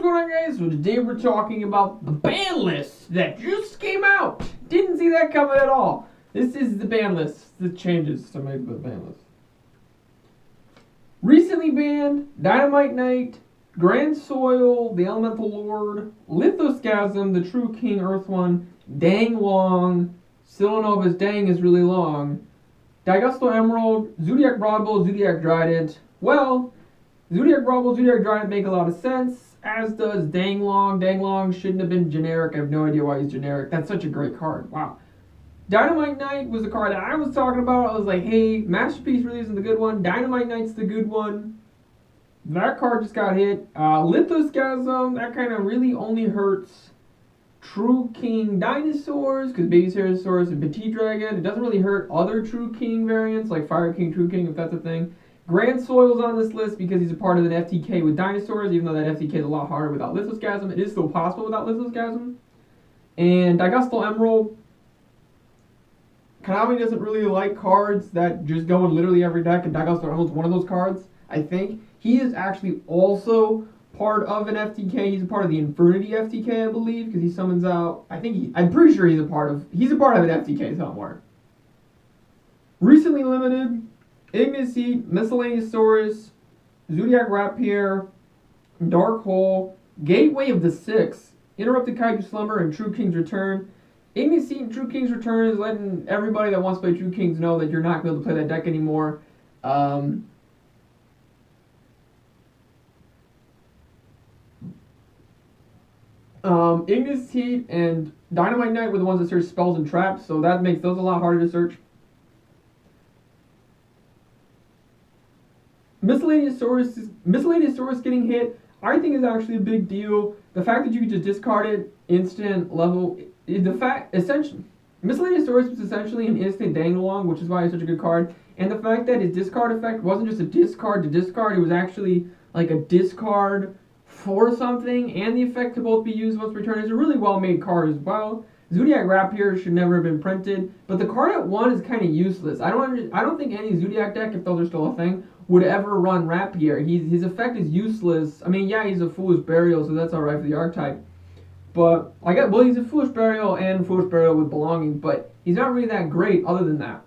going on, guys? So today we're talking about the ban list that just came out. Didn't see that coming at all. This is the ban list. The changes to make the ban list. Recently banned Dynamite Knight, Grand Soil, the Elemental Lord, Lithoscasm, the True King Earth One, Dang Long, still don't know if his dang is really long, Daigusto Emerald, Zodiac Broadbow, Zodiac Trident. Well, Zodiac Broadbow, Zodiac Trident make a lot of sense, as does Dang Long. Dang Long shouldn't have been generic. I have no idea why he's generic. That's such a great card. Wow. Dynamite Knight was the card that I was talking about. I was like, hey, Masterpiece really isn't the good one. Dynamite Knight's the good one. That card just got hit. Lithoscasm, that kind of really only hurts True King dinosaurs, because Baby Ceratosaurus and Petit Dragon. It doesn't really hurt other True King variants, like Fire King, True King, if that's a thing. Grand Soil's on this list because he's a part of an FTK with dinosaurs, even though that FTK is a lot harder without Lithoscasm. It is still possible without Lithoscasm. And Daigusto Emerald. Konami doesn't really like cards that just go in literally every deck, and Daigusto Emerald's one of those cards, I think. He is actually also part of an FTK. He's a part of the Infernity FTK, I believe, because he summons out, I'm pretty sure he's a part of an FTK somewhere. Recently limited, Ignis Heat, Miscellaneous Saurus, Zodiac Rapier, Dark Hole, Gateway of the Six, Interrupted Kaiju Slumber, and True King's Return. Ignis Heat and True King's Return is letting everybody that wants to play True Kings know that you're not going to be able to play that deck anymore. Ignis Heat and Dynamite Knight were the ones that search spells and traps, so that makes those a lot harder to search. Miscellaneous Saurus getting hit, I think is actually a big deal. The fact that you could just discard it instant level, Miscellaneous Saurus was essentially an instant Dangalong, which is why it's such a good card. And the fact that his discard effect wasn't just a discard to discard, it was actually like a discard for something, and the effect could both be used once returned. Is a really well made card as well. Zodiac Rapier should never have been printed, but the card at 1 is kind of useless. I don't think any Zodiac deck, if those are still a thing, would ever run Rapier. His effect is useless. I mean, yeah, he's a Foolish Burial, so that's alright for the archetype. But he's a Foolish Burial and Foolish Burial with Belonging, but he's not really that great other than that.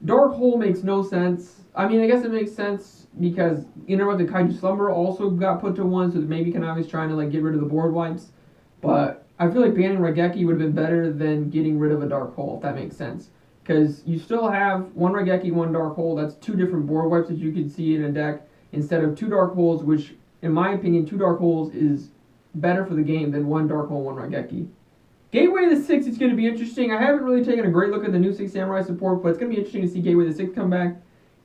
Dark Hole makes no sense. I mean, I guess it makes sense because Interrupted Kaiju Slumber also got put to 1, so maybe Konami's trying to get rid of the board wipes. But I feel like banning Raigeki would have been better than getting rid of a Dark Hole, if that makes sense. Because you still have 1 Raigeki, 1 Dark Hole. That's 2 different board wipes that you could see in a deck, instead of 2 Dark Holes, which, in my opinion, 2 Dark Holes is better for the game than 1 Dark Hole, 1 Raigeki. Gateway to the 6 is going to be interesting. I haven't really taken a great look at the new 6 Samurai support, but it's going to be interesting to see Gateway to the 6 come back.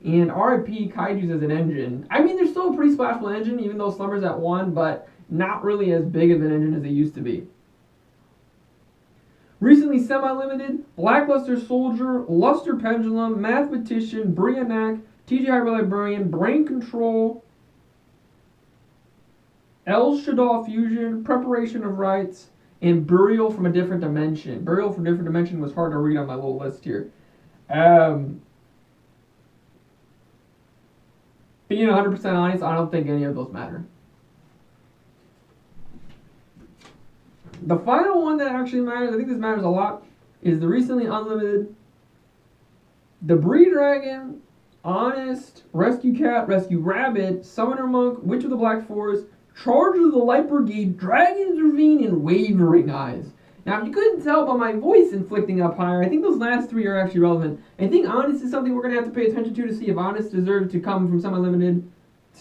And RIP Kaiju's as an engine. I mean, they're still a pretty splashable engine, even though Slumber's at 1, but not really as big of an engine as they used to be. Recently semi-limited, Blackluster Soldier, Luster Pendulum, Mathematician, Brianak, TJ Hyper Librarian, Brain Control, El Shaddai Fusion, Preparation of Rites, and Burial from a Different Dimension. Burial from a Different Dimension was hard to read on my little list here. Being 100% honest, I don't think any of those matter. The final one that actually matters, I think this matters a lot, is the recently unlimited Debris Dragon, Honest, Rescue Cat, Rescue Rabbit, Summoner Monk, Witch of the Black Forest, Charge of the Light Brigade, Dragon's Ravine, and Wavering Eyes. Now, if you couldn't tell by my voice inflicting up higher, I think those last 3 are actually relevant. I think Honest is something we're going to have to pay attention to see if Honest deserves to come from semi-limited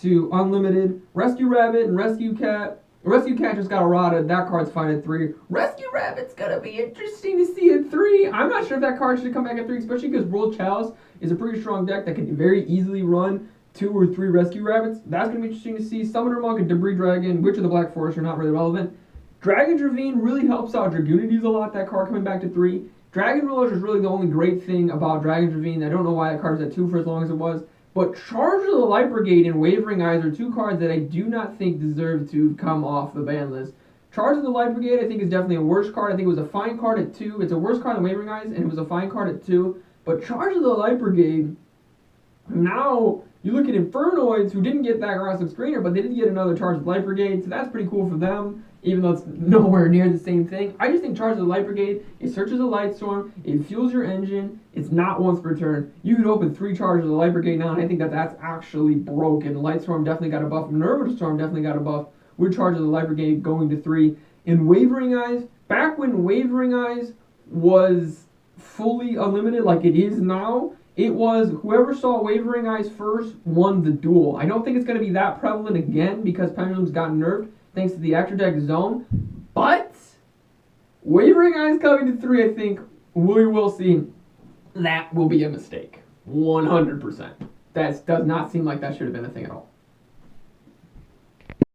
to unlimited. Rescue Rabbit and Rescue Cat. Rescue Cat just got errata. That card's fine at 3. Rescue Rabbit's going to be interesting to see at 3. I'm not sure if that card should come back at 3, especially because World Chalice is a pretty strong deck that can very easily run 2 or 3 Rescue Rabbits. That's going to be interesting to see. Summoner Monk and Debris Dragon, Witch of the Black Forest are not really relevant. Dragon's Ravine really helps out Dragoonities a lot, that card coming back to 3. Dragon Rulers is really the only great thing about Dragon's Ravine. I don't know why that card is at 2 for as long as it was. But Charge of the Light Brigade and Wavering Eyes are 2 cards that I do not think deserve to come off the ban list. Charge of the Light Brigade I think is definitely a worse card. I think it was a fine card at 2. It's a worse card than Wavering Eyes, and it was a fine card at 2. But Charge of the Light Brigade, now You look at Infernoids, who didn't get that Grassless Screener, but they did get another Charge of the Light Brigade, so that's pretty cool for them, even though it's nowhere near the same thing. I just think Charge of the Light Brigade, it searches a Light Storm, it fuels your engine, it's not once per turn. You could open 3 Charges of the Light Brigade now, and I think that's actually broken. Light Storm definitely got a buff, Minerva Storm definitely got a buff, with Charge of the Light Brigade going to 3. In Wavering Eyes, back when Wavering Eyes was fully unlimited like it is now, it was whoever saw Wavering Eyes first won the duel. I don't think it's going to be that prevalent again because Pendulum's gotten nerfed thanks to the Extra Deck Zone. But Wavering Eyes coming to 3, I think we will see. That will be a mistake. 100%. That does not seem like that should have been a thing at all.